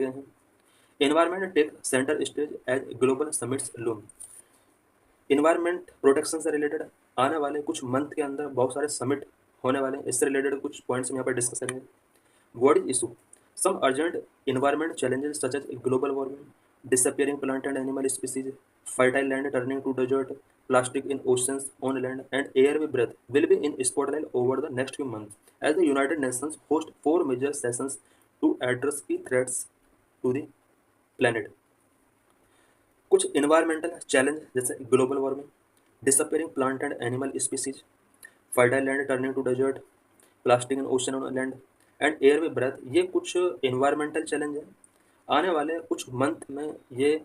गए हैं। Environment take center stage as global summits loom. Environment protection से related आने वाले कुछ मंथ के अंदर बहुत सारे समिट होने वाले हैं। इससे रिलेटेड कुछ पॉइंट्स हम यहाँ पर डिस्कस करेंगे। World issue, some urgent environment challenges such as global warming, disappearing plant and animal species, fertile land turning to desert, plastic in oceans, on land, and air we breathe will be in spotlight over the next few months as the United Nations host 4 major sessions to address key threats to the planet. कुछ environmental challenge जैसे global warming, disappearing plant and animal species, fertile land turning to desert, plastic in ocean on land and air we breathe, ये कुछ environmental challenge है। आने वाले कुछ month में ये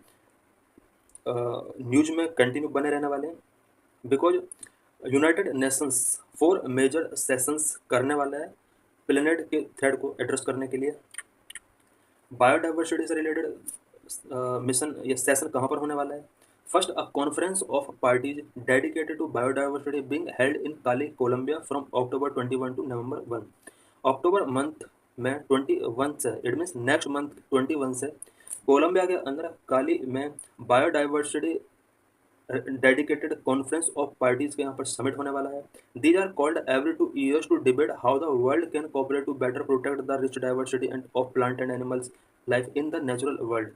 न्यूज में कंटिन्यू बने रहने वाले हैं, because United Nations 4 major sessions करने वाला है प्लेनेट के थ्रेड को एड्रेस करने के लिए। बायोडाइवर्सिटी से रिलेटेड मिशन ये सेशन कहाँ पर होने वाला है? First, a conference of parties dedicated to biodiversity being held in Cali, Colombia from October 21 to November 1। October month में 21 से, इट मीन्स नेक्स्ट मंथ 21 से कोलंबिया के अंदर काली में biodiversity dedicated conference of parties के यहाँ पर समिट होने वाला है। These are called every 2 years to debate how the world can cooperate to better protect the rich diversity and of plant and animals life in the natural world.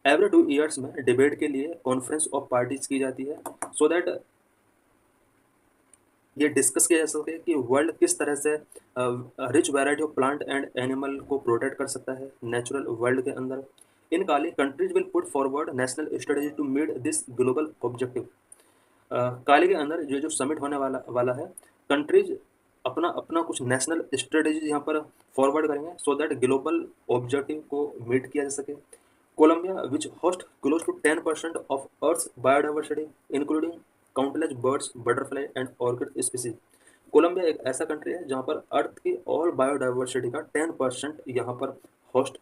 Every 2 years में debate के लिए conference of parties की जाती है, so that ये discuss किया जा सके कि वर्ल्ड किस तरह से rich variety of plant and animal को प्रोटेक्ट कर सकता है नेचुरल वर्ल्ड के अंदर। In Cali, countries will put forward national strategy to meet this global objective. Cali के अंदर ये जो समिट होने वाला है, कंट्रीज अपना अपना कुछ नेशनल स्ट्रेटेजी यहाँ पर फॉरवर्ड करेंगे सो दैट ग्लोबल ऑब्जेक्टिव को मीट किया जा सके। Colombia which host close to 10% of earth biodiversity including countless birds, butterfly and orchid species. Colombia एक ऐसा कंट्री है जहाँ पर अर्थ की ऑल बायोडाइवर्सिटी का 10% यहाँ पर होस्ट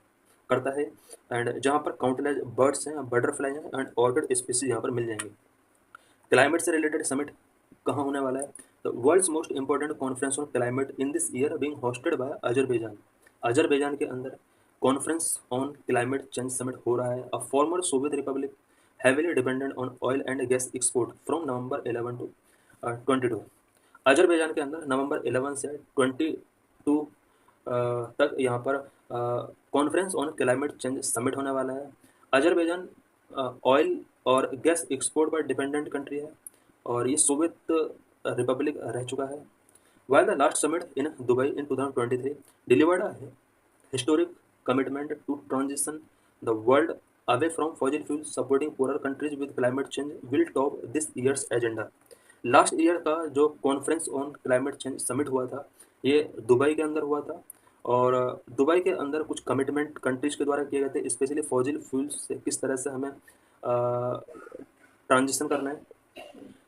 करता है, एंड जहाँ पर काउंटलेस बर्ड्स हैं, बटरफ्लाई हैं एंड ऑर्किड स्पीसीज यहाँ पर मिल जाएंगे। क्लाइमेट से रिलेटेड समिट कहाँ होने वाला है? The world's most important conference on climate in this year being hosted by Azerbaijan. Azerbaijan के अंदर conference on climate change summit हो रहा है। A former Soviet republic heavily dependent on oil and gas export from November 11 to 22। Azerbaijan के अंदर नवंबर 11 से 22 तक यहाँ पर conference on climate change summit होने वाला है। अजरबैजान ऑयल और गैस एक्सपोर्ट पर डिपेंडेंट कंट्री है और ये सोवियत रिपब्लिक रह चुका है। While the last summit in Dubai in 2023 delivered a historic commitment to transition the world away from fossil fuels, supporting poorer countries with climate change will top this year's agenda। Last year का जो conference on climate change summit हुआ था, ये Dubai के अंदर हुआ था और दुबई के अंदर कुछ कमिटमेंट कंट्रीज के द्वारा किए गए थे, स्पेशली फॉसिल फ्यूल्स से किस तरह से हमें ट्रांजिशन करना है।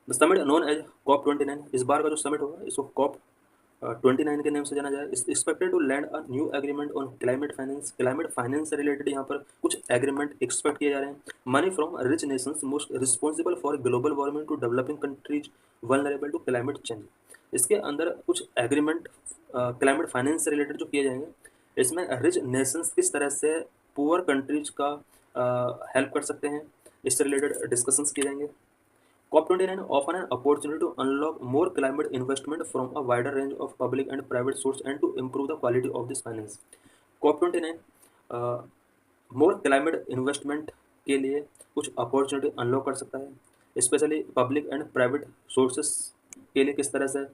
The summit known as COP29, इस बार का जो समिट होगा इसको COP29 के नाम से जाना जाए। Is expected to land a new agreement on climate finance. Climate finance से रिलेटेड यहाँ पर कुछ एग्रीमेंट एक्सपेक्ट किए जा रहे हैं। Money from rich nations most responsible for global warming to developing countries vulnerable to climate change. इसके अंदर कुछ एग्रीमेंट क्लाइमेट फाइनेंस से रिलेटेड जो किए जाएंगे, इसमें रिच नेशंस किस तरह से पुअर कंट्रीज का हेल्प कर सकते हैं, इससे रिलेटेड डिस्कशंस किए जाएंगे। COP29 offer an opportunity to unlock more climate investment from a wider range of public and private sources and to improve the quality of this finance। COP29 more climate investment के लिए कुछ opportunity unlock कर सकता है, specially public and private sources के लिए किस तरह से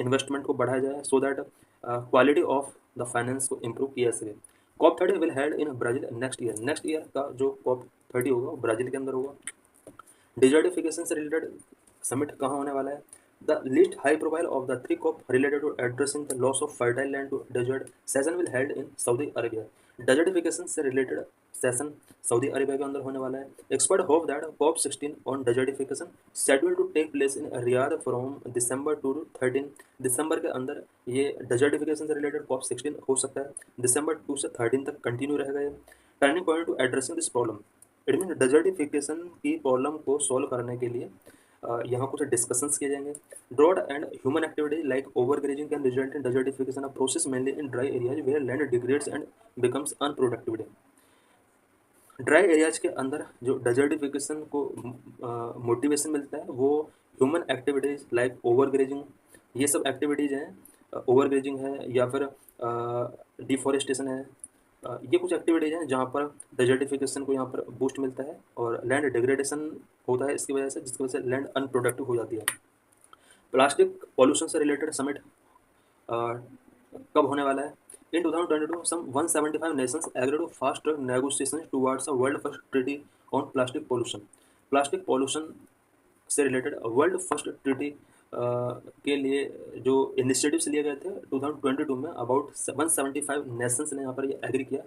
इन्वेस्टमेंट को बढ़ाया जाए so that quality of the finance को इम्प्रूव किया जा सके। COP30 will held in Brazil next year. Next year का जो COP30 होगा वो ब्राज़ील के अंदर होगा। डिजर्टिफिकेशन से रिलेटेड समिट कहाँ होने वाला है? The least high profile of the 3 COP related to addressing the loss of fertile land to desert session will held in Saudi Arabia. Desertification से रिलेटेड सेशन सऊदी अरेबिया के अंदर होने वाला है। Expert hope that COP16 on desertification schedule to take place in Riyadh from December 2 to 13। दिसंबर के अंदर ये डेजर्टिफिकेशन से रिलेटेड COP16 हो सकता है। दिसंबर 2 से 13 तक कंटिन्यू रहेगा ये। Turning point to addressing this problem, it mean desertification की प्रॉब्लम को सॉल्व करने के लिए यहाँ कुछ डिस्कशंस किए जाएंगे। Drought and human activity like overgrazing can result in desertification of process mainly in dry areas where land degrades and becomes unproductive. Dry areas के अंदर जो डेजर्टिफिकेशन को मोटिवेशन मिलता है वो human activities like overgrazing, ये सब activities हैं। ओवर ग्रेजिंग है या फिर डिफॉरेस्टेशन है। ये कुछ एक्टिविटीज़ हैं जहाँ पर डेजर्टिफिकेशन को यहाँ पर बूस्ट मिलता है और लैंड डिग्रेडेशन होता है इसकी वजह से, जिसकी वजह से लैंड अनप्रोडक्टिव हो जाती है। प्लास्टिक पॉल्यूशन से रिलेटेड समिट कब होने वाला है? In 2022, some 175 nations agreed to fast-track negotiations towards a world first treaty on plastic pollution. Plastic pollution से रिलेटेड वर्ल्ड फर्स्ट ट्रीटी के लिए जो इनिशिएटिव्स लिए गए थे 2022 में, अबाउट 175 नेशंस ने यहाँ पर ये एग्री किया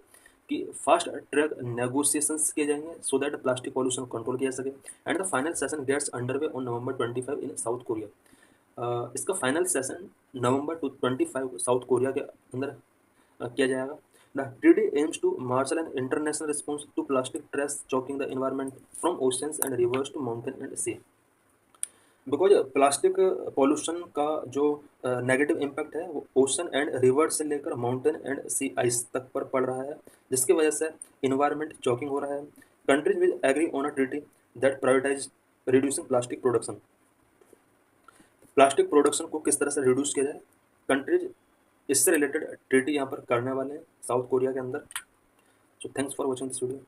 कि फास्ट ट्रैक नेगोशिएशंस किए जाएंगे so that plastic pollution control किया जा सके। And the final session gets underway on November 25 in South Korea. इसका final session November 25 South Korea के अंदर किया जाएगा। The treaty aims to marshal an international response to plastic trash choking the environment from oceans and rivers to mountain and sea. Because plastic pollution का जो negative impact है वो ocean and river से लेकर माउंटेन एंड सी आइस तक पर पड़ रहा है, जिसकी वजह से इन्वायरमेंट चॉकिंग हो रहा है। Countries will agree on a treaty that prioritise reducing plastic production. Plastic production को किस तरह से रिड्यूस किया जाए, कंट्रीज इससे रिलेटेड ट्रीटी यहाँ पर करने वाले हैं साउथ कोरिया के अंदर। So thanks for watching this video.